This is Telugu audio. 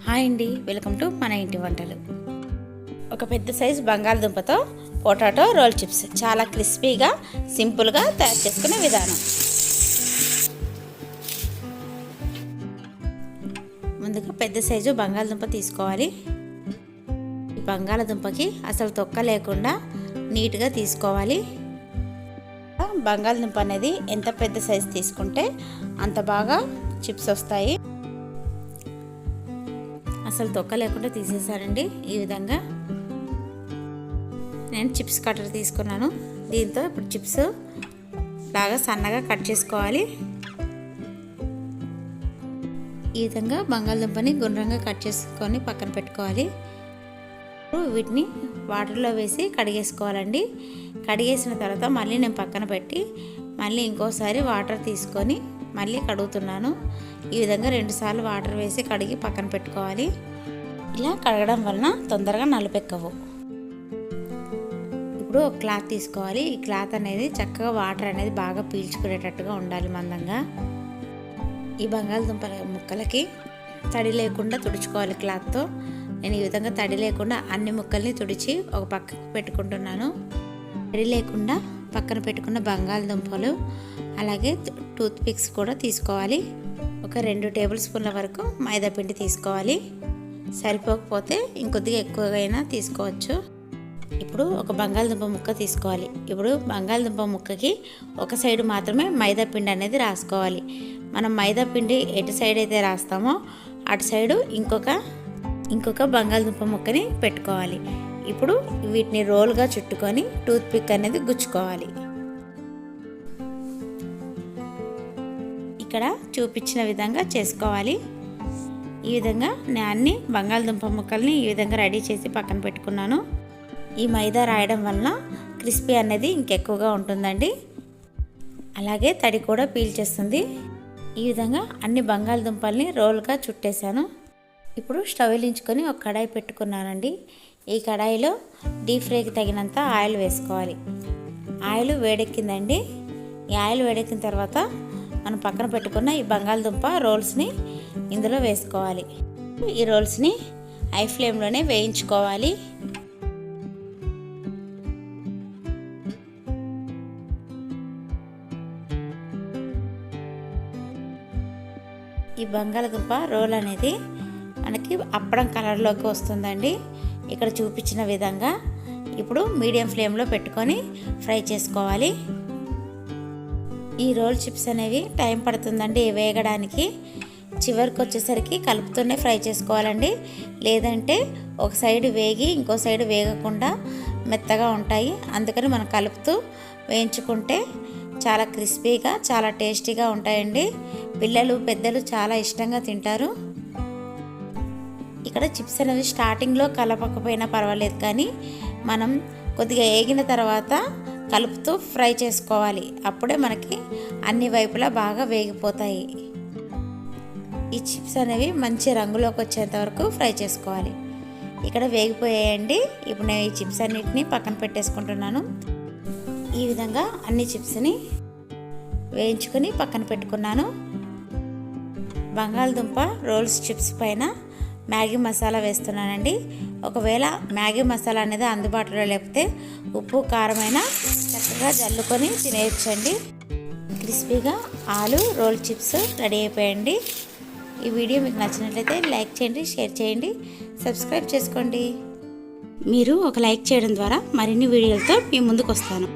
హాయ్ అండి, వెల్కమ్ టు మన ఇంటి వంటలు. ఒక పెద్ద సైజు బంగాళదుంపతో పొటాటో రోల్ చిప్స్ చాలా క్రిస్పీగా సింపుల్గా తయారు చేసుకునే విధానం. ముందుగా పెద్ద సైజు బంగాళదుంప తీసుకోవాలి. ఈ బంగాళదుంపకి అసలు తొక్క లేకుండా నీట్గా తీసుకోవాలి. బంగాళదుంప అనేది ఎంత పెద్ద సైజు తీసుకుంటే అంత బాగా చిప్స్ వస్తాయి. అసలు తొక్క లేకుండా తీసేసానండి. ఈ విధంగా నేను చిప్స్ కట్టర్ తీసుకున్నాను. దీంతో ఇప్పుడు చిప్స్ బాగా సన్నగా కట్ చేసుకోవాలి. ఈ విధంగా బంగాళదుంపని గుండ్రంగా కట్ చేసుకొని పక్కన పెట్టుకోవాలి. వీటిని వాటర్లో వేసి కడిగేసుకోవాలండి. కడిగేసిన తర్వాత మళ్ళీ నేను పక్కన పెట్టి మళ్ళీ ఇంకోసారి వాటర్ తీసుకొని మళ్ళీ కడుగుతున్నాను. ఈ విధంగా 2 సార్లు వాటర్ వేసి కడిగి పక్కన పెట్టుకోవాలి. ఇలా కడగడం వలన తొందరగా నలుపెక్కవు. ఇప్పుడు ఒక క్లాత్ తీసుకోవాలి. ఈ క్లాత్ అనేది చక్కగా వాటర్ అనేది బాగా పీల్చుకునేటట్టుగా ఉండాలి మందంగా. ఈ బంగాళదుంప ముక్కలకి తడి లేకుండా తుడుచుకోవాలి క్లాత్తో. నేను ఈ విధంగా తడి లేకుండా అన్ని ముక్కల్ని తుడిచి ఒక పక్కకు పెట్టుకుంటున్నాను. తడి లేకుండా పక్కన పెట్టుకున్న బంగాళదుంపలు అలాగే టూత్ పిక్స్ కూడా తీసుకోవాలి. ఒక 2 టేబుల్ స్పూన్ల వరకు మైదా పిండి తీసుకోవాలి. సరిపోకపోతే ఇంకొద్దిగా ఎక్కువగా తీసుకోవచ్చు. ఇప్పుడు ఒక బంగాళదుంప ముక్క తీసుకోవాలి. ఇప్పుడు బంగాళదుంప ముక్కకి ఒక సైడ్ మాత్రమే మైదా పిండి అనేది రాసుకోవాలి. మనం మైదా పిండి ఎటు సైడ్ అయితే రాస్తామో అటు సైడు ఇంకొక బంగాళదుంప ముక్కని పెట్టుకోవాలి. ఇప్పుడు వీటిని రోల్గా చుట్టుకొని టూత్ పిక్ అనేది గుచ్చుకోవాలి. ఇక్కడ చూపించిన విధంగా చేసుకోవాలి. ఈ విధంగా నేను అన్ని బంగాళదుంప ముక్కల్ని ఈ విధంగా రెడీ చేసి పక్కన పెట్టుకున్నాను. ఈ మైదా రాయడం వలన క్రిస్పీ అనేది ఇంకెక్కువగా ఉంటుందండి. అలాగే తడి కూడా పీల్చేస్తుంది. ఈ విధంగా అన్ని బంగాళదుంపల్ని రోల్గా చుట్టేశాను. ఇప్పుడు స్టవ్ వెలిగించుకొని ఒక కడాయి పెట్టుకున్నానండి. ఈ కడాయిలో డీప్ ఫ్రైకి తగినంత ఆయిల్ వేసుకోవాలి. ఆయిల్ వేడెక్కిందండి. ఈ ఆయిల్ వేడెక్కిన తర్వాత మనం పక్కన పెట్టుకున్న ఈ బంగాళదుంప రోల్స్ని ఇందులో వేసుకోవాలి. ఈ రోల్స్ని హై ఫ్లేమ్లోనే వేయించుకోవాలి. ఈ బంగాళదుంప రోల్ అనేది మనకి అప్పడం కలర్లోకి వస్తుందండి. ఇక్కడ చూపించిన విధంగా ఇప్పుడు మీడియం ఫ్లేమ్లో పెట్టుకొని ఫ్రై చేసుకోవాలి. ఈ రోల్ చిప్స్ అనేవి టైం పడుతుందండి వేగడానికి. చివరికి వచ్చేసరికి కలుపుతూనే ఫ్రై చేసుకోవాలండి. లేదంటే ఒక సైడ్ వేగి ఇంకో సైడ్ వేగకుండా మెత్తగా ఉంటాయి. అందుకని మనం కలుపుతూ వేయించుకుంటే చాలా క్రిస్పీగా చాలా టేస్టీగా ఉంటాయండి. పిల్లలు పెద్దలు చాలా ఇష్టంగా తింటారు. ఇక్కడ చిప్స్ అనేవి స్టార్టింగ్లో కలపకపోయినా పర్వాలేదు, కానీ మనం కొద్దిగా వేగిన తర్వాత కలుపుతూ ఫ్రై చేసుకోవాలి. అప్పుడే మనకి అన్ని వైపులా బాగా వేగిపోతాయి. ఈ చిప్స్ అనేవి మంచి రంగులోకి వచ్చేంత వరకు ఫ్రై చేసుకోవాలి. ఇక్కడ వేగిపోయాయండి. ఇప్పుడు నేను ఈ చిప్స్ అన్నిటిని పక్కన పెట్టేసుకుంటున్నాను. ఈ విధంగా అన్ని చిప్స్ని వేయించుకొని పక్కన పెట్టుకున్నాను. బంగాళదుంప రోల్స్ చిప్స్ పైన మ్యాగీ మసాలా వేస్తున్నానండి. ఒకవేళ మ్యాగీ మసాలా అనేది అందుబాటులో లేకపోతే ఉప్పు కారమైనా చక్కగా జల్లుకొని తినేయచ్చండి. క్రిస్పీగా ఆలు రోల్ చిప్స్ రెడీ అయిపోయండి. ఈ వీడియో మీకు నచ్చినట్లయితే లైక్ చేయండి, షేర్ చేయండి, సబ్స్క్రైబ్ చేసుకోండి. మీరు ఒక లైక్ చేయడం ద్వారా మరిన్ని వీడియోలతో మీ ముందుకు వస్తాను.